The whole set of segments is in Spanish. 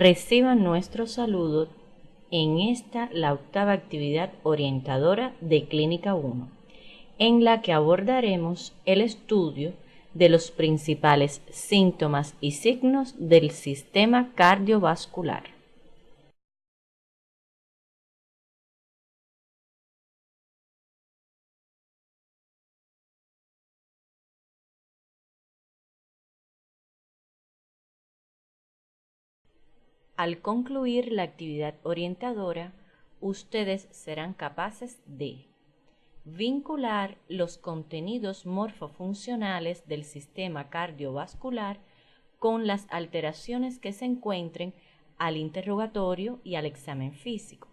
Reciban nuestro saludo en esta, la octava actividad orientadora de Clínica 1, en la que abordaremos el estudio de los principales síntomas y signos del sistema cardiovascular. Al concluir la actividad orientadora, ustedes serán capaces de vincular los contenidos morfofuncionales del sistema cardiovascular con las alteraciones que se encuentren al interrogatorio y al examen físico.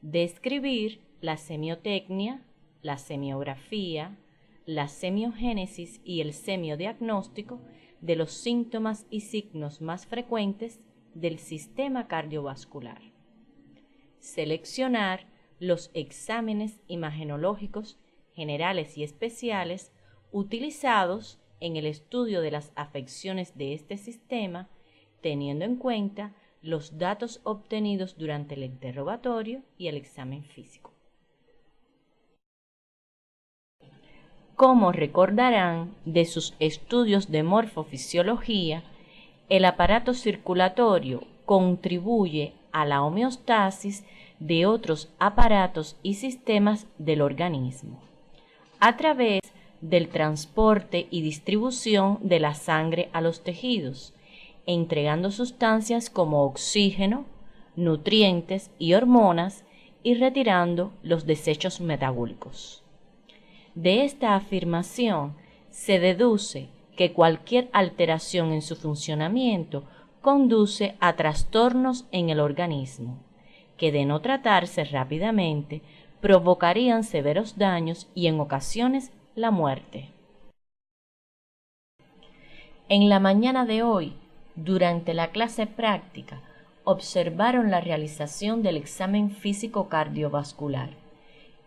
Describir la semiotecnia, la semiografía, la semiogénesis y el semiodiagnóstico de los síntomas y signos más frecuentes del sistema cardiovascular. Seleccionar los exámenes imagenológicos generales y especiales utilizados en el estudio de las afecciones de este sistema, teniendo en cuenta los datos obtenidos durante el interrogatorio y el examen físico. Como recordarán de sus estudios de morfofisiología, el aparato circulatorio contribuye a la homeostasis de otros aparatos y sistemas del organismo, a través del transporte y distribución de la sangre a los tejidos, entregando sustancias como oxígeno, nutrientes y hormonas y retirando los desechos metabólicos. De esta afirmación se deduce que cualquier alteración en su funcionamiento conduce a trastornos en el organismo, que de no tratarse rápidamente provocarían severos daños y en ocasiones la muerte. En la mañana de hoy, durante la clase práctica, observaron la realización del examen físico cardiovascular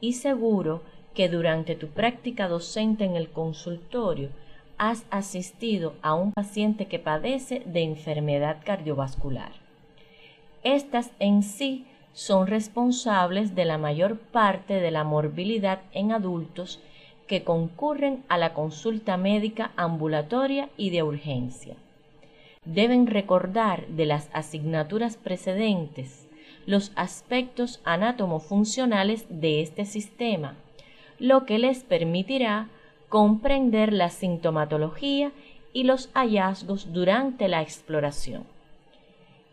y seguro que durante tu práctica docente en el consultorio has asistido a un paciente que padece de enfermedad cardiovascular. Estas en sí son responsables de la mayor parte de la morbilidad en adultos que concurren a la consulta médica ambulatoria y de urgencia. Deben recordar de las asignaturas precedentes los aspectos anátomo-funcionales de este sistema, lo que les permitirá comprender la sintomatología y los hallazgos durante la exploración.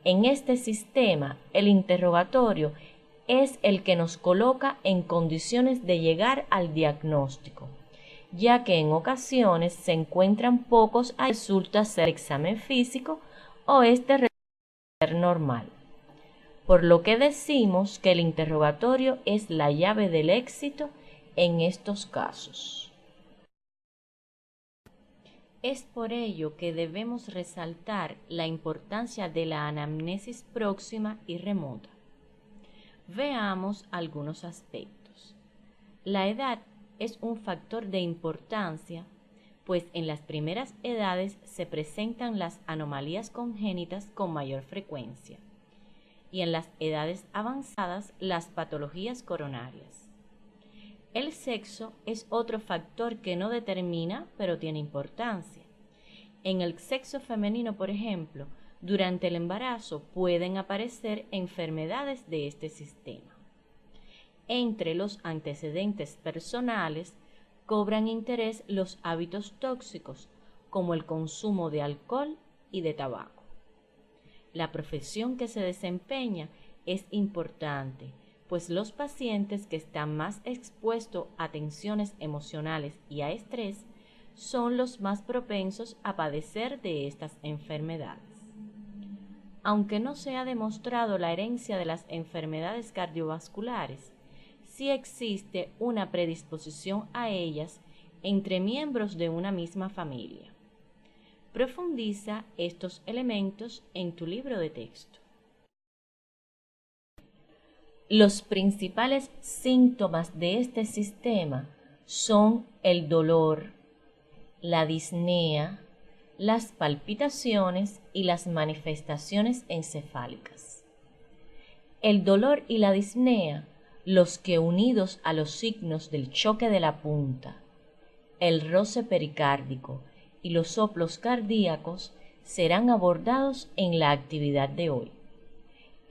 En este sistema, el interrogatorio es el que nos coloca en condiciones de llegar al diagnóstico, ya que en ocasiones se encuentran pocos y resulta ser examen físico o este ser normal. Por lo que decimos que el interrogatorio es la llave del éxito en estos casos. Es por ello que debemos resaltar la importancia de la anamnesis próxima y remota. Veamos algunos aspectos. La edad es un factor de importancia, pues en las primeras edades se presentan las anomalías congénitas con mayor frecuencia y en las edades avanzadas las patologías coronarias. El sexo es otro factor que no determina, pero tiene importancia. En el sexo femenino, por ejemplo, durante el embarazo pueden aparecer enfermedades de este sistema. Entre los antecedentes personales cobran interés los hábitos tóxicos, como el consumo de alcohol y de tabaco. La profesión que se desempeña es importante, pues los pacientes que están más expuestos a tensiones emocionales y a estrés son los más propensos a padecer de estas enfermedades. Aunque no se ha demostrado la herencia de las enfermedades cardiovasculares, sí existe una predisposición a ellas entre miembros de una misma familia. Profundiza estos elementos en tu libro de texto. Los principales síntomas de este sistema son el dolor, la disnea, las palpitaciones y las manifestaciones encefálicas. El dolor y la disnea, los que unidos a los signos del choque de la punta, el roce pericárdico y los soplos cardíacos, serán abordados en la actividad de hoy.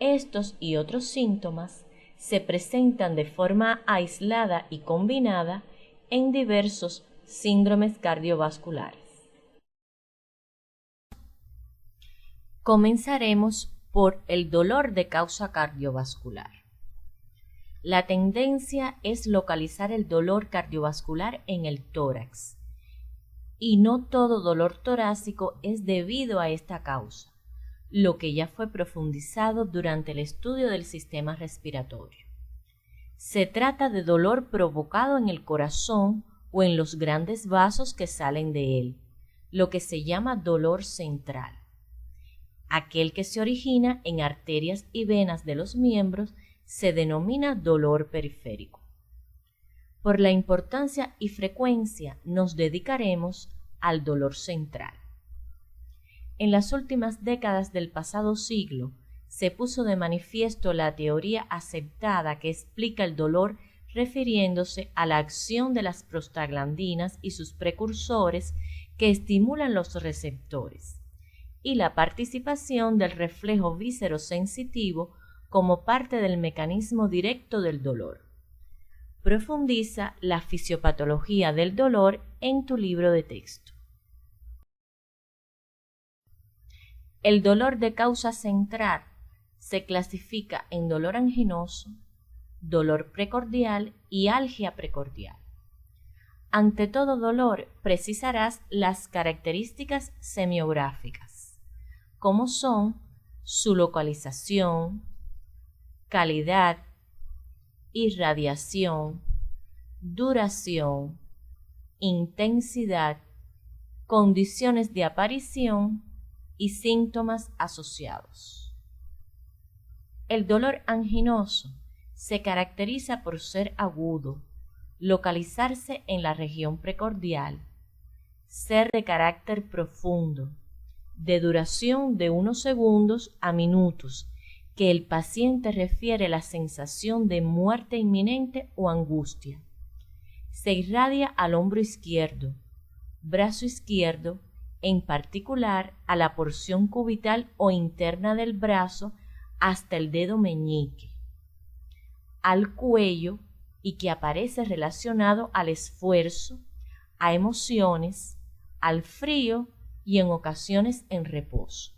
Estos y otros síntomas se presentan de forma aislada y combinada en diversos síndromes cardiovasculares. Comenzaremos por el dolor de causa cardiovascular. La tendencia es localizar el dolor cardiovascular en el tórax, y no todo dolor torácico es debido a esta causa, lo que ya fue profundizado durante el estudio del sistema respiratorio. Se trata de dolor provocado en el corazón o en los grandes vasos que salen de él, lo que se llama dolor central. Aquel que se origina en arterias y venas de los miembros se denomina dolor periférico. Por la importancia y frecuencia nos dedicaremos al dolor central. En las últimas décadas del pasado siglo se puso de manifiesto la teoría aceptada que explica el dolor refiriéndose a la acción de las prostaglandinas y sus precursores que estimulan los receptores, y la participación del reflejo víscero-sensitivo como parte del mecanismo directo del dolor. Profundiza la fisiopatología del dolor en tu libro de texto. El dolor de causa central se clasifica en dolor anginoso, dolor precordial y algia precordial. Ante todo dolor precisarás las características semiográficas, como son su localización, calidad, irradiación, duración, intensidad, condiciones de aparición y síntomas asociados. El dolor anginoso se caracteriza por ser agudo, localizarse en la región precordial, ser de carácter profundo, de duración de unos segundos a minutos, que el paciente refiere la sensación de muerte inminente o angustia. Se irradia al hombro izquierdo, brazo izquierdo, en particular a la porción cubital o interna del brazo hasta el dedo meñique, al cuello, y que aparece relacionado al esfuerzo, a emociones, al frío y en ocasiones en reposo.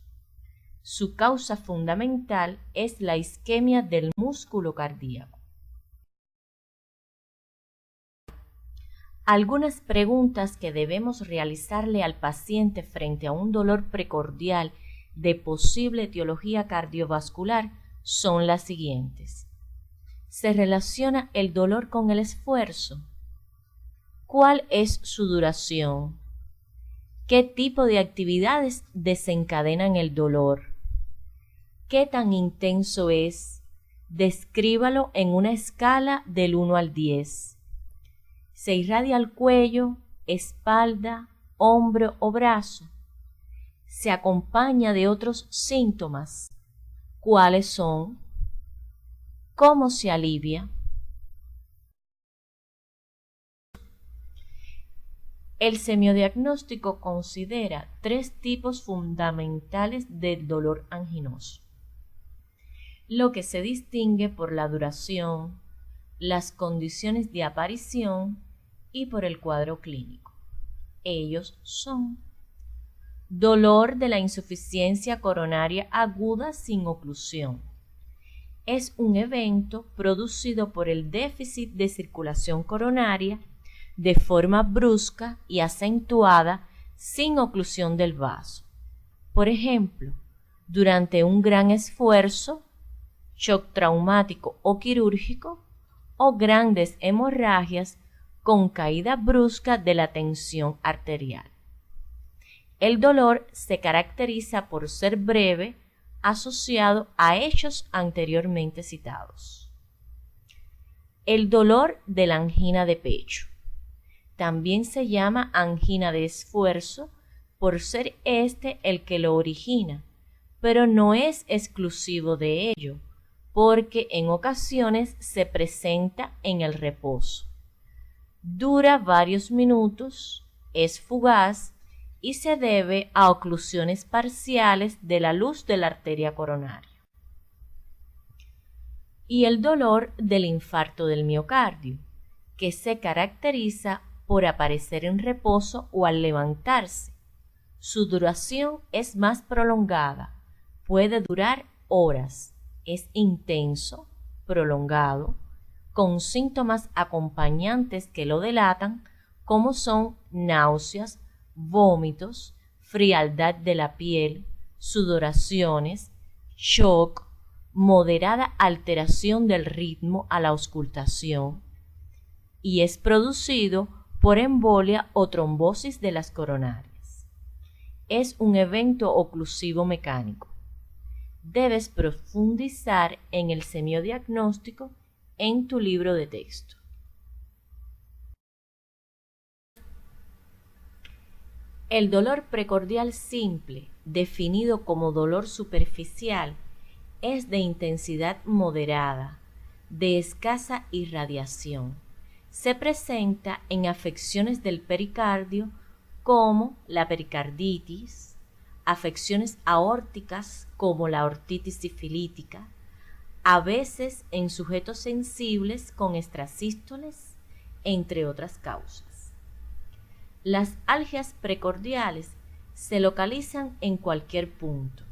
Su causa fundamental es la isquemia del músculo cardíaco. Algunas preguntas que debemos realizarle al paciente frente a un dolor precordial de posible etiología cardiovascular son las siguientes. ¿Se relaciona el dolor con el esfuerzo? ¿Cuál es su duración? ¿Qué tipo de actividades desencadenan el dolor? ¿Qué tan intenso es? Descríbalo en una escala del 1 al 10. ¿Se irradia al cuello, espalda, hombro o brazo? ¿Se acompaña de otros síntomas? ¿Cuáles son? ¿Cómo se alivia? El semiodiagnóstico considera 3 tipos fundamentales del dolor anginoso, lo que se distingue por la duración, las condiciones de aparición y por el cuadro clínico. Ellos son: dolor de la insuficiencia coronaria aguda sin oclusión. Es un evento producido por el déficit de circulación coronaria de forma brusca y acentuada sin oclusión del vaso. Por ejemplo, durante un gran esfuerzo, shock traumático o quirúrgico, o grandes hemorragias con caída brusca de la tensión arterial. El dolor se caracteriza por ser breve, asociado a hechos anteriormente citados. El dolor de la angina de pecho. También se llama angina de esfuerzo por ser este el que lo origina, pero no es exclusivo de ello, porque en ocasiones se presenta en el reposo. Dura varios minutos, es fugaz y se debe a oclusiones parciales de la luz de la arteria coronaria. Y el dolor del infarto del miocardio, que se caracteriza por aparecer en reposo o al levantarse. Su duración es más prolongada, puede durar horas, es intenso, prolongado, con síntomas acompañantes que lo delatan, como son náuseas, vómitos, frialdad de la piel, sudoraciones, shock, moderada alteración del ritmo a la auscultación, y es producido por embolia o trombosis de las coronarias. Es un evento oclusivo mecánico. Debes profundizar en el semiodiagnóstico en tu libro de texto. El dolor precordial simple, definido como dolor superficial, es de intensidad moderada, de escasa irradiación. Se presenta en afecciones del pericardio como la pericarditis, afecciones aórticas como la aortitis sifilítica, a veces en sujetos sensibles con extrasístoles, entre otras causas. Las algias precordiales se localizan en cualquier punto.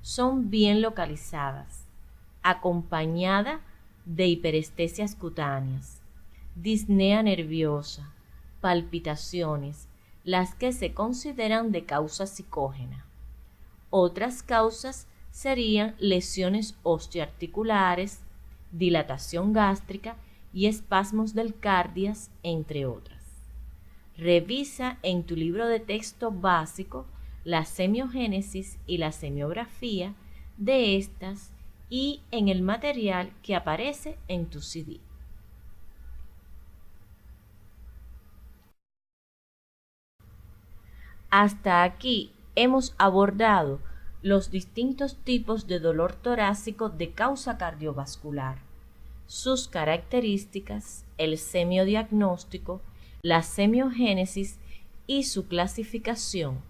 Son bien localizadas, acompañada de hiperestesias cutáneas, disnea nerviosa, palpitaciones, las que se consideran de causa psicógena. Otras causas serían lesiones osteoarticulares, dilatación gástrica y espasmos del cardias, entre otras. Revisa en tu libro de texto básico la semiogénesis y la semiografía de estas y en el material que aparece en tu CD. Hasta aquí hemos abordado los distintos tipos de dolor torácico de causa cardiovascular, sus características, el semiodiagnóstico, la semiogénesis y su clasificación,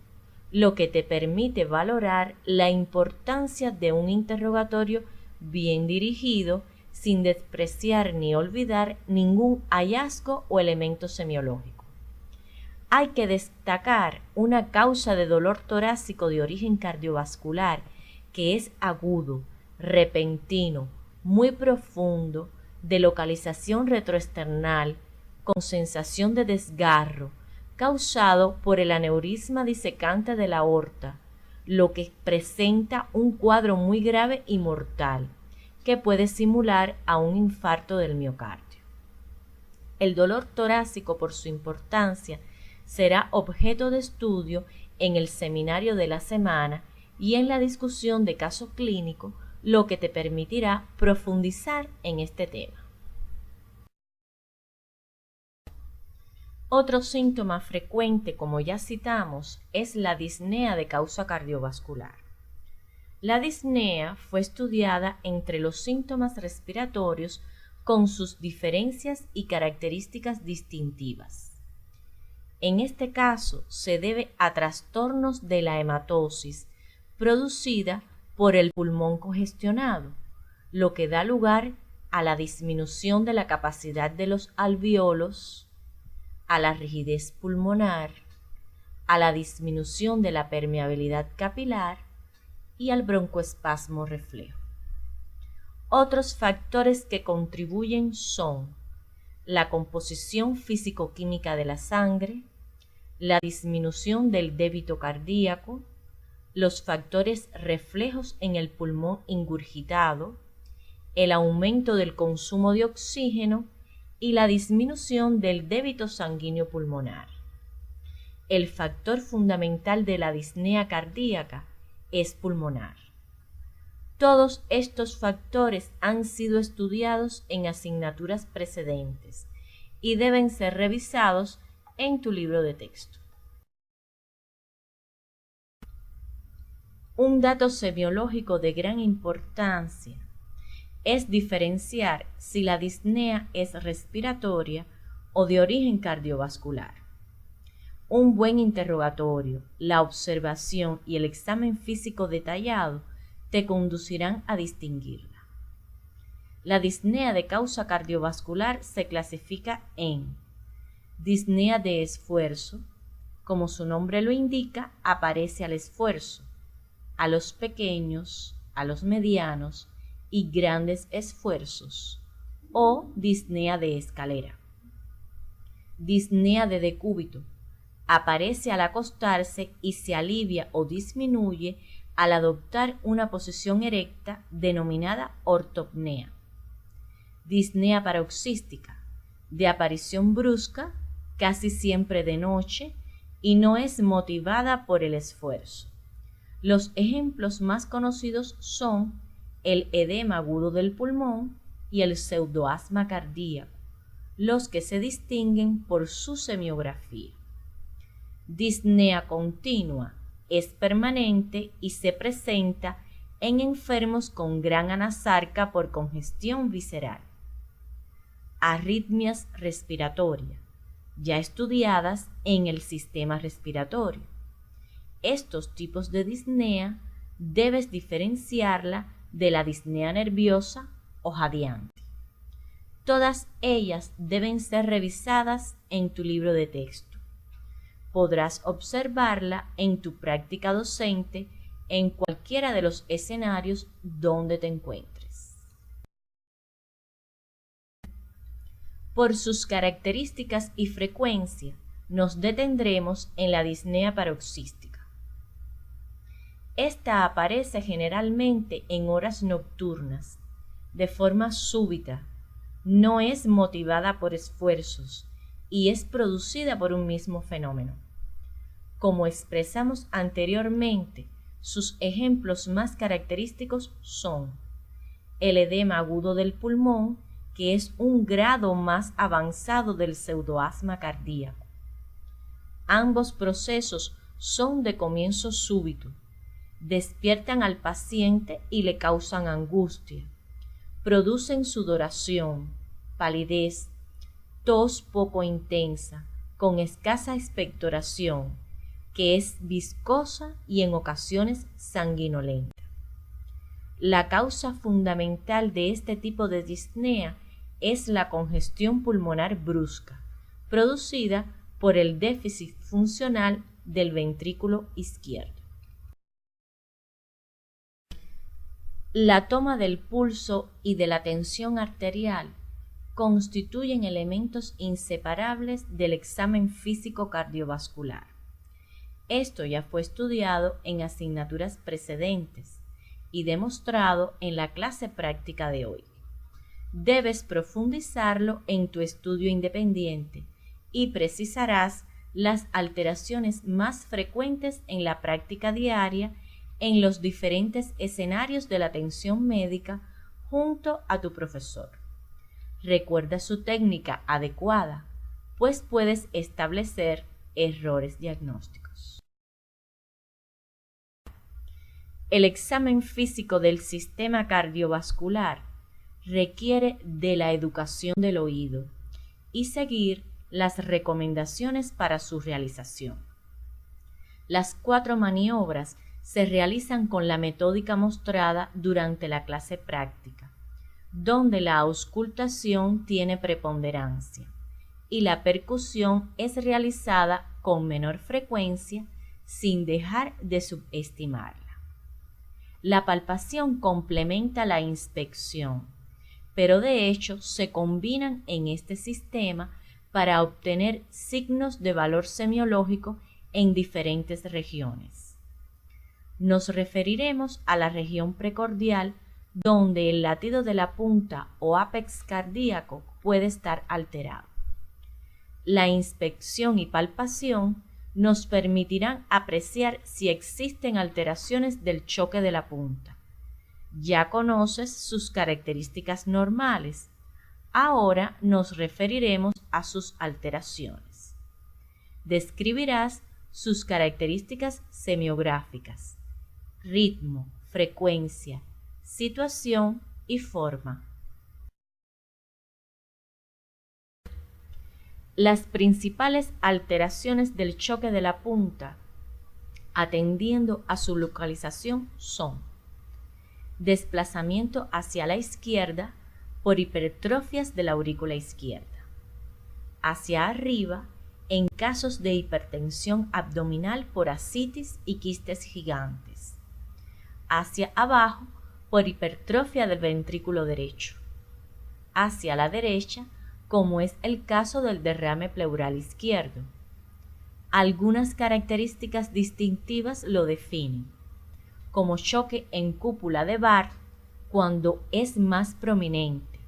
lo que te permite valorar la importancia de un interrogatorio bien dirigido sin despreciar ni olvidar ningún hallazgo o elemento semiológico. Hay que destacar una causa de dolor torácico de origen cardiovascular que es agudo, repentino, muy profundo, de localización retroesternal, con sensación de desgarro, causado por el aneurisma disecante de la aorta, lo que presenta un cuadro muy grave y mortal, que puede simular a un infarto del miocardio. El dolor torácico, por su importancia, será objeto de estudio en el seminario de la semana y en la discusión de caso clínico, lo que te permitirá profundizar en este tema. Otro síntoma frecuente, como ya citamos, es la disnea de causa cardiovascular. La disnea fue estudiada entre los síntomas respiratorios con sus diferencias y características distintivas. En este caso se debe a trastornos de la hematosis producida por el pulmón congestionado, lo que da lugar a la disminución de la capacidad de los alvéolos, a la rigidez pulmonar, a la disminución de la permeabilidad capilar y al broncoespasmo reflejo. Otros factores que contribuyen son la composición físico-química de la sangre, la disminución del débito cardíaco, los factores reflejos en el pulmón ingurgitado, el aumento del consumo de oxígeno y la disminución del débito sanguíneo pulmonar. El factor fundamental de la disnea cardíaca es pulmonar. Todos estos factores han sido estudiados en asignaturas precedentes y deben ser revisados en tu libro de texto. Un dato semiológico de gran importancia es diferenciar si la disnea es respiratoria o de origen cardiovascular. Un buen interrogatorio, la observación y el examen físico detallado te conducirán a distinguirla. La disnea de causa cardiovascular se clasifica en disnea de esfuerzo, como su nombre lo indica, aparece al esfuerzo, a los pequeños, a los medianos y grandes esfuerzos, o disnea de escalera. Disnea de decúbito, aparece al acostarse y se alivia o disminuye al adoptar una posición erecta denominada ortopnea. Disnea paroxística, de aparición brusca, casi siempre de noche, y no es motivada por el esfuerzo. Los ejemplos más conocidos son el edema agudo del pulmón y el pseudoasma cardíaco, los que se distinguen por su semiografía. Disnea continua es permanente y se presenta en enfermos con gran anasarca por congestión visceral. Arritmias respiratorias, ya estudiadas en el sistema respiratorio. Estos tipos de disnea debes diferenciarla de la disnea nerviosa o jadeante. Todas ellas deben ser revisadas en tu libro de texto. Podrás observarla en tu práctica docente en cualquiera de los escenarios donde te encuentres. Por sus características y frecuencia, nos detendremos en la disnea paroxística. Esta aparece generalmente en horas nocturnas, de forma súbita, no es motivada por esfuerzos y es producida por un mismo fenómeno. Como expresamos anteriormente, sus ejemplos más característicos son el edema agudo del pulmón, que es un grado más avanzado del pseudoasma cardíaco. Ambos procesos son de comienzo súbito, despiertan al paciente y le causan angustia, producen sudoración, palidez, tos poco intensa, con escasa expectoración, que es viscosa y en ocasiones sanguinolenta. La causa fundamental de este tipo de disnea es la congestión pulmonar brusca, producida por el déficit funcional del ventrículo izquierdo. La toma del pulso y de la tensión arterial constituyen elementos inseparables del examen físico cardiovascular. Esto ya fue estudiado en asignaturas precedentes y demostrado en la clase práctica de hoy. Debes profundizarlo en tu estudio independiente y precisarás las alteraciones más frecuentes en la práctica diaria en los diferentes escenarios de la atención médica junto a tu profesor. Recuerda su técnica adecuada, pues puedes establecer errores diagnósticos. El examen físico del sistema cardiovascular requiere de la educación del oído y seguir las recomendaciones para su realización. Las 4 maniobras se realizan con la metódica mostrada durante la clase práctica, donde la auscultación tiene preponderancia y la percusión es realizada con menor frecuencia sin dejar de subestimarla. La palpación complementa la inspección, pero de hecho se combinan en este sistema para obtener signos de valor semiológico en diferentes regiones. Nos referiremos a la región precordial, donde el latido de la punta o ápex cardíaco puede estar alterado. La inspección y palpación nos permitirán apreciar si existen alteraciones del choque de la punta. Ya conoces sus características normales. Ahora nos referiremos a sus alteraciones. Describirás sus características semiográficas. ritmo, frecuencia, situación y forma. Las principales alteraciones del choque de la punta, atendiendo a su localización, son desplazamiento hacia la izquierda por hipertrofias de la aurícula izquierda, hacia arriba en casos de hipertensión abdominal por ascitis y quistes gigantes, hacia abajo por hipertrofia del ventrículo derecho, hacia la derecha como es el caso del derrame pleural izquierdo. Algunas características distintivas lo definen, como choque en cúpula de Barr cuando es más prominente,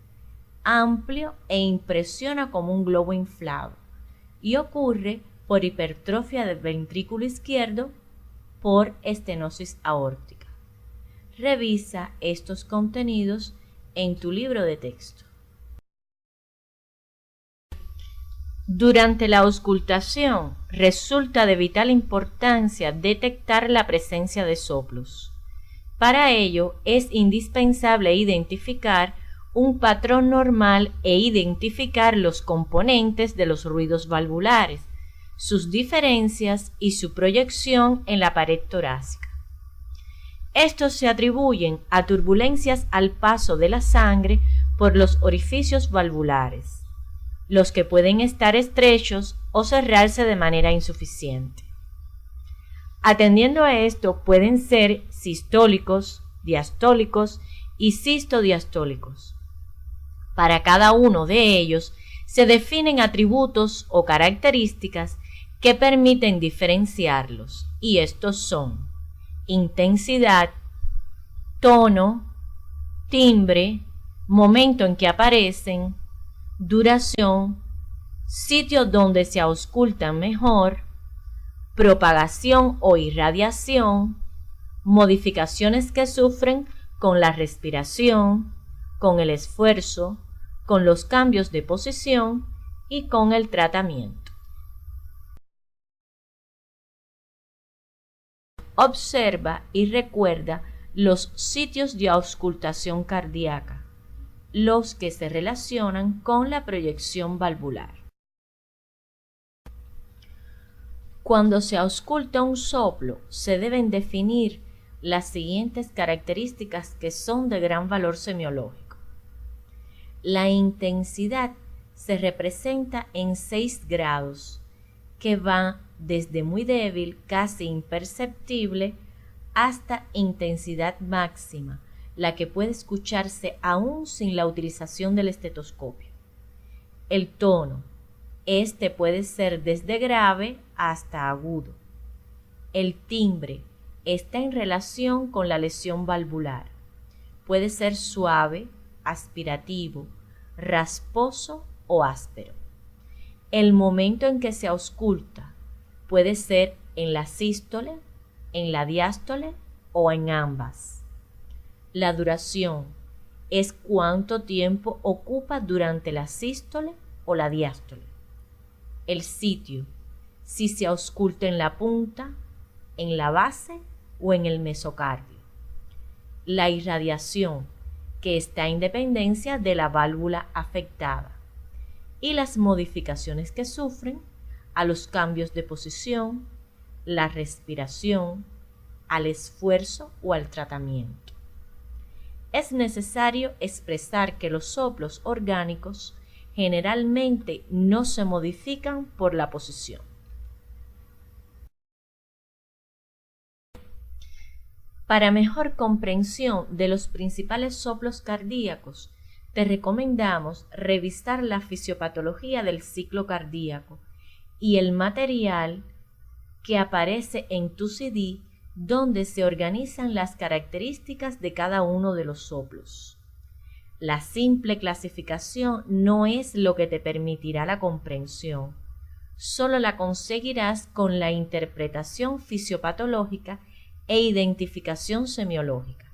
amplio e impresiona como un globo inflado, y ocurre por hipertrofia del ventrículo izquierdo por estenosis aórtica. Revisa estos contenidos en tu libro de texto. Durante la auscultación resulta de vital importancia detectar la presencia de soplos. Para ello es indispensable identificar un patrón normal e identificar los componentes de los ruidos valvulares, sus diferencias y su proyección en la pared torácica. Estos se atribuyen a turbulencias al paso de la sangre por los orificios valvulares, los que pueden estar estrechos o cerrarse de manera insuficiente. Atendiendo a esto pueden ser sistólicos, diastólicos y sistodiastólicos. Para cada uno de ellos se definen atributos o características que permiten diferenciarlos, y estos son intensidad, tono, timbre, momento en que aparecen, duración, sitio donde se auscultan mejor, propagación o irradiación, modificaciones que sufren con la respiración, con el esfuerzo, con los cambios de posición y con el tratamiento. Observa y recuerda los sitios de auscultación cardíaca, los que se relacionan con la proyección valvular. Cuando se ausculta un soplo, se deben definir las siguientes características que son de gran valor semiológico. La intensidad se representa en 6 grados, que va desde muy débil, casi imperceptible, hasta intensidad máxima, la que puede escucharse aún sin la utilización del estetoscopio. El tono, este puede ser desde grave hasta agudo. El timbre está en relación con la lesión valvular. Puede ser suave, aspirativo, rasposo o áspero. El momento en que se ausculta puede ser en la sístole, en la diástole o en ambas. La duración es cuánto tiempo ocupa durante la sístole o la diástole. El sitio, si se ausculta en la punta, en la base o en el mesocardio. La irradiación, que está en dependencia de la válvula afectada. Y las modificaciones que sufren a los cambios de posición, la respiración, al esfuerzo o al tratamiento. Es necesario expresar que los soplos orgánicos generalmente no se modifican por la posición. Para mejor comprensión de los principales soplos cardíacos, te recomendamos revisar la fisiopatología del ciclo cardíaco y el material que aparece en tu CD, donde se organizan las características de cada uno de los soplos. La simple clasificación no es lo que te permitirá la comprensión, solo la conseguirás con la interpretación fisiopatológica e identificación semiológica.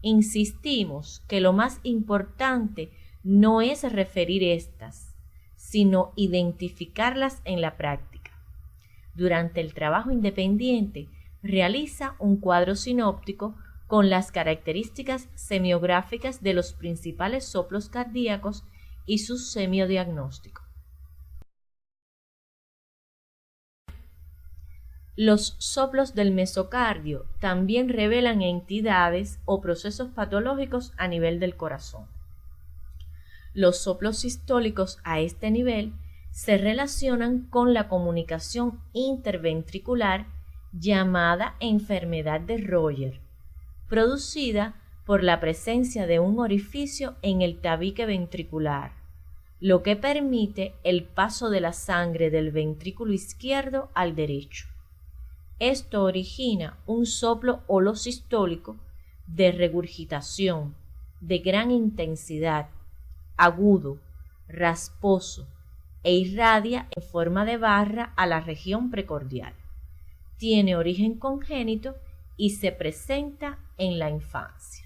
Insistimos que lo más importante no es referir estas, sino identificarlas en la práctica. Durante el trabajo independiente realiza un cuadro sinóptico con las características semiográficas de los principales soplos cardíacos y su semiodiagnóstico. Los soplos del mesocardio también revelan entidades o procesos patológicos a nivel del corazón. Los soplos sistólicos a este nivel se relacionan con la comunicación interventricular llamada enfermedad de Royer, producida por la presencia de un orificio en el tabique ventricular, lo que permite el paso de la sangre del ventrículo izquierdo al derecho. Esto origina un soplo holosistólico de regurgitación de gran intensidad, agudo, rasposo e irradia en forma de barra a la región precordial. Tiene origen congénito y se presenta en la infancia.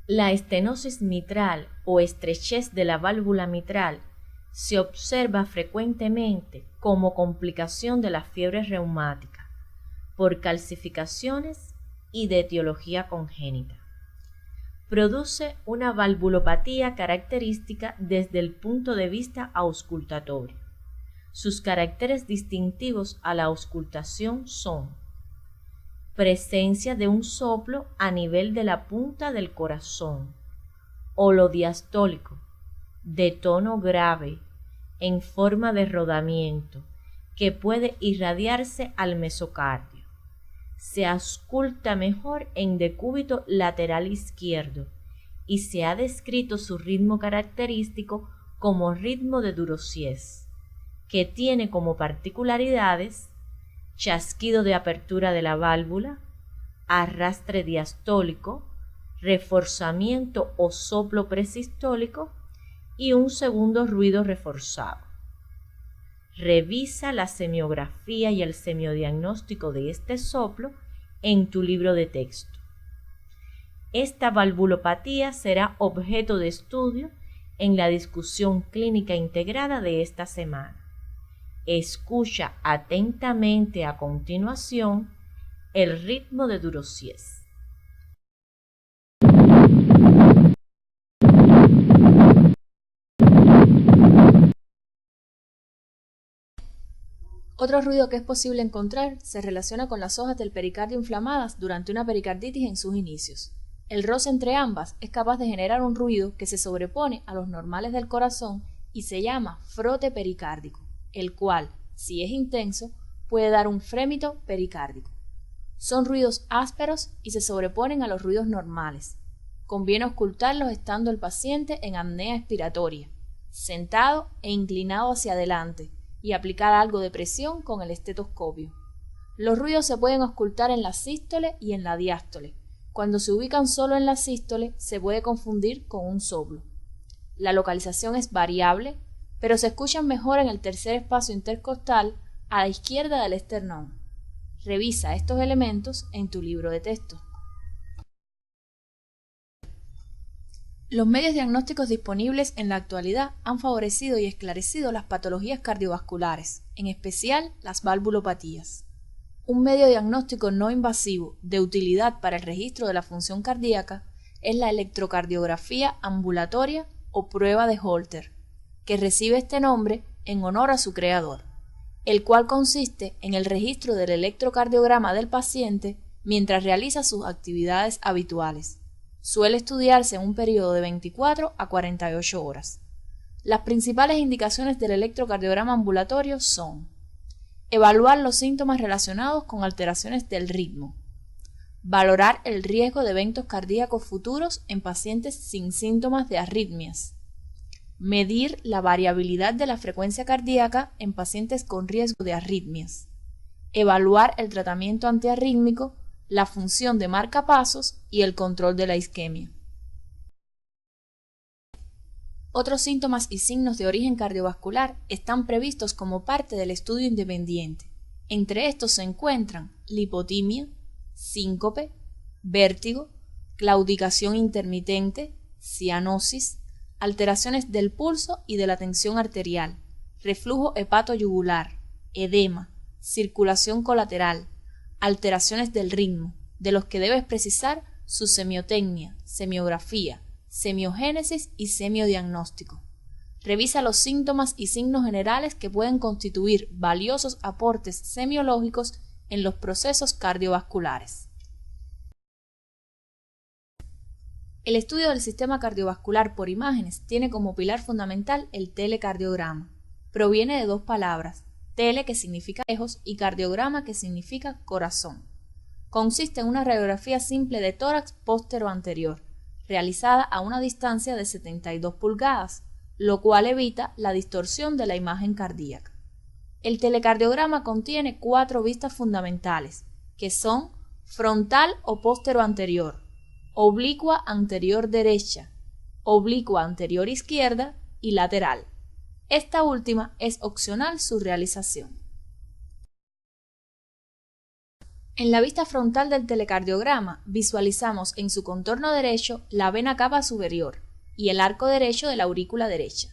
La estenosis mitral o estrechez de la válvula mitral se observa frecuentemente como complicación de la fiebre reumática por calcificaciones y de etiología congénita. Produce una valvulopatía característica desde el punto de vista auscultatorio. Sus caracteres distintivos a la auscultación son: presencia de un soplo a nivel de la punta del corazón, holodiastólico, de tono grave, en forma de rodamiento, que puede irradiarse al mesocardio. Se ausculta mejor en decúbito lateral izquierdo y se ha descrito su ritmo característico como ritmo de Durossiez, que tiene como particularidades chasquido de apertura de la válvula, arrastre diastólico, reforzamiento o soplo presistólico y un segundo ruido reforzado. Revisa la semiografía y el semiodiagnóstico de este soplo en tu libro de texto. Esta valvulopatía será objeto de estudio en la discusión clínica integrada de esta semana. Escucha atentamente a continuación el ritmo de Durossiez. Otro ruido que es posible encontrar se relaciona con las hojas del pericardio inflamadas durante una pericarditis en sus inicios. El roce entre ambas es capaz de generar un ruido que se sobrepone a los normales del corazón y se llama frote pericárdico, el cual, si es intenso, puede dar un frémito pericárdico. Son ruidos ásperos y se sobreponen a los ruidos normales. Conviene auscultarlos estando el paciente en apnea expiratoria, sentado e inclinado hacia adelante, y aplicar algo de presión con el estetoscopio. Los ruidos se pueden auscultar en la sístole y en la diástole. Cuando se ubican solo en la sístole, se puede confundir con un soplo. La localización es variable, pero se escuchan mejor en el tercer espacio intercostal a la izquierda del esternón. Revisa estos elementos en tu libro de texto. Los medios diagnósticos disponibles en la actualidad han favorecido y esclarecido las patologías cardiovasculares, en especial las valvulopatías. Un medio diagnóstico no invasivo de utilidad para el registro de la función cardíaca es la electrocardiografía ambulatoria o prueba de Holter, que recibe este nombre en honor a su creador, el cual consiste en el registro del electrocardiograma del paciente mientras realiza sus actividades habituales. Suele estudiarse en un periodo de 24 a 48 horas. Las principales indicaciones del electrocardiograma ambulatorio son: evaluar los síntomas relacionados con alteraciones del ritmo, valorar el riesgo de eventos cardíacos futuros en pacientes sin síntomas de arritmias, medir la variabilidad de la frecuencia cardíaca en pacientes con riesgo de arritmias, evaluar el tratamiento antiarrítmico, la función de marcapasos y el control de la isquemia. Otros síntomas y signos de origen cardiovascular están previstos como parte del estudio independiente. Entre estos se encuentran lipotimia, síncope, vértigo, claudicación intermitente, cianosis, alteraciones del pulso y de la tensión arterial, reflujo hepatoyugular, edema, circulación colateral, alteraciones del ritmo, de los que debes precisar su semiotecnia, semiografía, semiogénesis y semiodiagnóstico. Revisa los síntomas y signos generales que pueden constituir valiosos aportes semiológicos en los procesos cardiovasculares. El estudio del sistema cardiovascular por imágenes tiene como pilar fundamental el telecardiograma. Proviene de dos palabras, tele que significa lejos y cardiograma que significa corazón. Consiste en una radiografía simple de tórax póstero-anterior, realizada a una distancia de 72 pulgadas, lo cual evita la distorsión de la imagen cardíaca. El telecardiograma contiene 4 vistas fundamentales, que son frontal o póstero-anterior, oblicua anterior derecha, oblicua anterior izquierda y lateral. Esta última es opcional su realización. En la vista frontal del telecardiograma visualizamos en su contorno derecho la vena cava superior y el arco derecho de la aurícula derecha.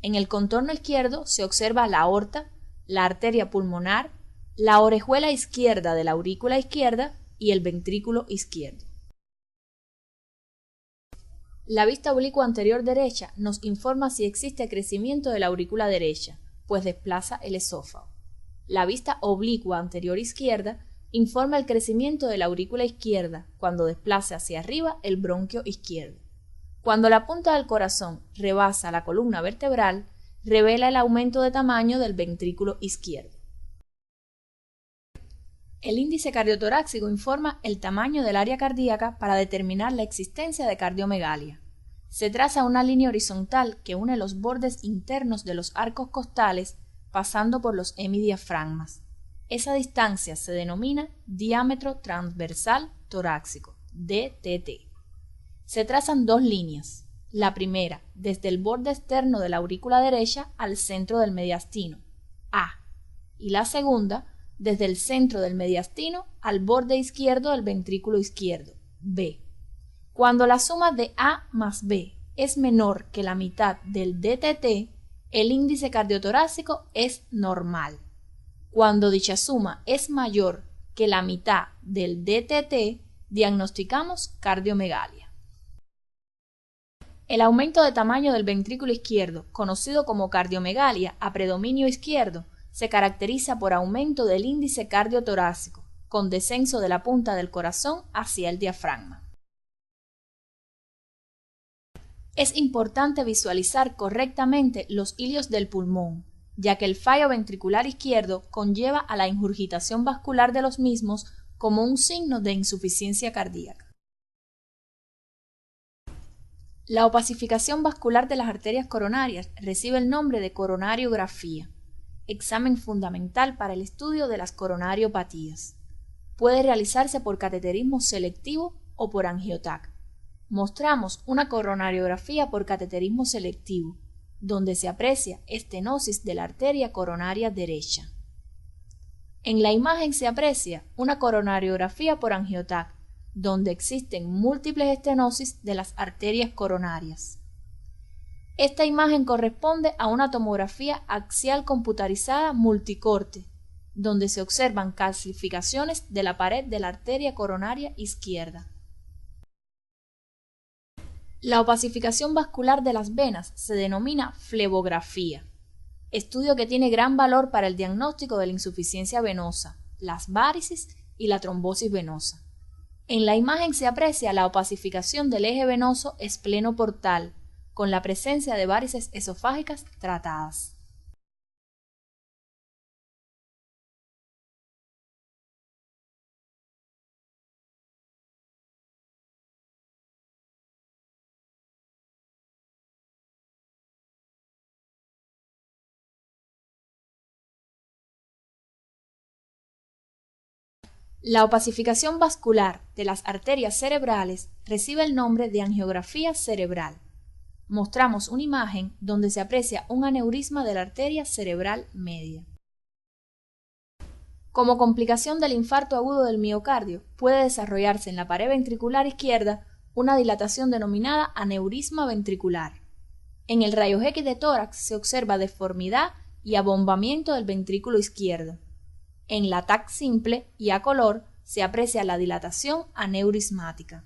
En el contorno izquierdo se observa la aorta, la arteria pulmonar, la orejuela izquierda de la aurícula izquierda y el ventrículo izquierdo. La vista oblicua anterior derecha nos informa si existe crecimiento de la aurícula derecha, pues desplaza el esófago. La vista oblicua anterior izquierda informa el crecimiento de la aurícula izquierda cuando desplaza hacia arriba el bronquio izquierdo. Cuando la punta del corazón rebasa la columna vertebral, revela el aumento de tamaño del ventrículo izquierdo. El índice cardiotorácico informa el tamaño del área cardíaca para determinar la existencia de cardiomegalia. Se traza una línea horizontal que une los bordes internos de los arcos costales pasando por los hemidiafragmas. Esa distancia se denomina diámetro transversal torácico, DTT. Se trazan 2 líneas. La primera, desde el borde externo de la aurícula derecha al centro del mediastino, A, y la segunda, desde el centro del mediastino al borde izquierdo del ventrículo izquierdo, B. Cuando la suma de A más B es menor que la mitad del DTT, el índice cardiotorácico es normal. Cuando dicha suma es mayor que la mitad del DTT, diagnosticamos cardiomegalia. El aumento de tamaño del ventrículo izquierdo, conocido como cardiomegalia a predominio izquierdo, se caracteriza por aumento del índice cardiotorácico, con descenso de la punta del corazón hacia el diafragma. Es importante visualizar correctamente los hilios del pulmón, ya que el fallo ventricular izquierdo conlleva a la ingurgitación vascular de los mismos como un signo de insuficiencia cardíaca. La opacificación vascular de las arterias coronarias recibe el nombre de coronariografía, examen fundamental para el estudio de las coronariopatías. Puede realizarse por cateterismo selectivo o por angiotac. Mostramos una coronariografía por cateterismo selectivo, donde se aprecia estenosis de la arteria coronaria derecha. En la imagen se aprecia una coronariografía por angiotac, donde existen múltiples estenosis de las arterias coronarias. Esta imagen corresponde a una tomografía axial computarizada multicorte, donde se observan calcificaciones de la pared de la arteria coronaria izquierda. La opacificación vascular de las venas se denomina flebografía, estudio que tiene gran valor para el diagnóstico de la insuficiencia venosa, las várices y la trombosis venosa. En la imagen se aprecia la opacificación del eje venoso esplenoportal, con la presencia de varices esofágicas tratadas. La opacificación vascular de las arterias cerebrales recibe el nombre de angiografía cerebral. Mostramos una imagen donde se aprecia un aneurisma de la arteria cerebral media. Como complicación del infarto agudo del miocardio, puede desarrollarse en la pared ventricular izquierda una dilatación denominada aneurisma ventricular. En el rayos X de tórax se observa deformidad y abombamiento del ventrículo izquierdo. En la TAC simple y a color se aprecia la dilatación aneurismática.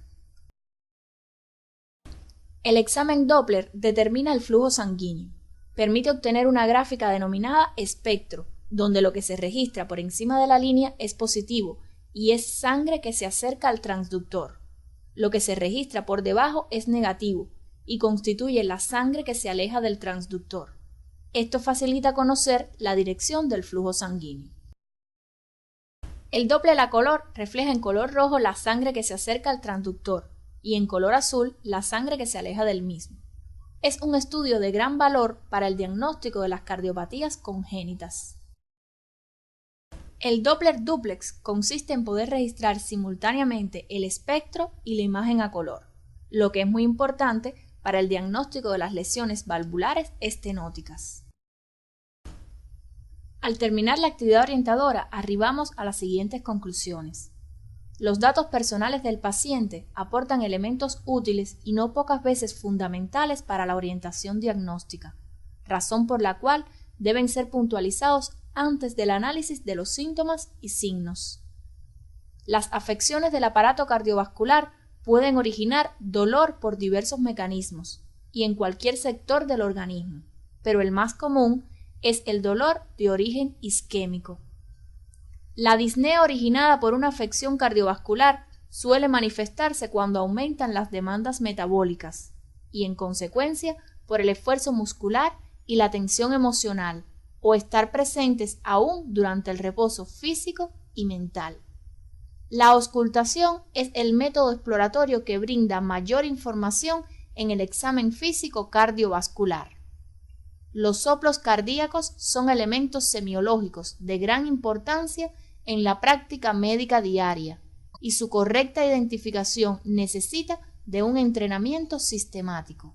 El examen Doppler determina el flujo sanguíneo. Permite obtener una gráfica denominada espectro, donde lo que se registra por encima de la línea es positivo y es sangre que se acerca al transductor. Lo que se registra por debajo es negativo y constituye la sangre que se aleja del transductor. Esto facilita conocer la dirección del flujo sanguíneo. El Doppler a color refleja en color rojo la sangre que se acerca al transductor y en color azul la sangre que se aleja del mismo. Es un estudio de gran valor para el diagnóstico de las cardiopatías congénitas. El Doppler dúplex consiste en poder registrar simultáneamente el espectro y la imagen a color, lo que es muy importante para el diagnóstico de las lesiones valvulares estenóticas. Al terminar la actividad orientadora, arribamos a las siguientes conclusiones. Los datos personales del paciente aportan elementos útiles y no pocas veces fundamentales para la orientación diagnóstica, razón por la cual deben ser puntualizados antes del análisis de los síntomas y signos. Las afecciones del aparato cardiovascular pueden originar dolor por diversos mecanismos y en cualquier sector del organismo, pero el más común es el dolor de origen isquémico. La disnea originada por una afección cardiovascular suele manifestarse cuando aumentan las demandas metabólicas y, en consecuencia, por el esfuerzo muscular y la tensión emocional, o estar presentes aún durante el reposo físico y mental. La auscultación es el método exploratorio que brinda mayor información en el examen físico cardiovascular. Los soplos cardíacos son elementos semiológicos de gran importancia en la práctica médica diaria y su correcta identificación necesita de un entrenamiento sistemático.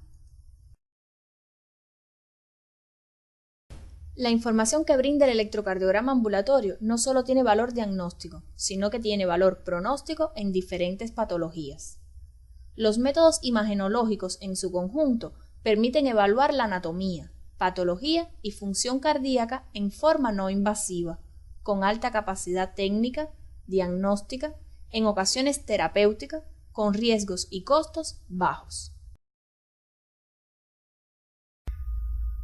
La información que brinda el electrocardiograma ambulatorio no solo tiene valor diagnóstico, sino que tiene valor pronóstico en diferentes patologías. Los métodos imagenológicos en su conjunto permiten evaluar la anatomía, patología y función cardíaca en forma no invasiva, con alta capacidad técnica, diagnóstica, en ocasiones terapéutica, con riesgos y costos bajos.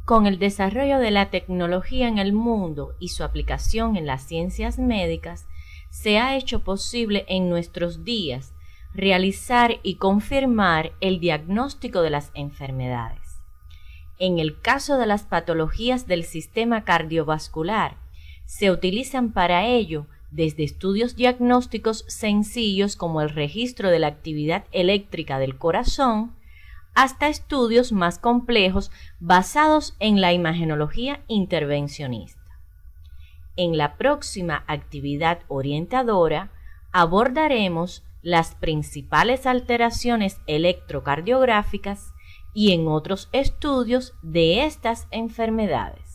Con el desarrollo de la tecnología en el mundo y su aplicación en las ciencias médicas, se ha hecho posible en nuestros días realizar y confirmar el diagnóstico de las enfermedades. En el caso de las patologías del sistema cardiovascular, se utilizan para ello desde estudios diagnósticos sencillos como el registro de la actividad eléctrica del corazón, hasta estudios más complejos basados en la imagenología intervencionista. En la próxima actividad orientadora abordaremos las principales alteraciones electrocardiográficas y en otros estudios de estas enfermedades.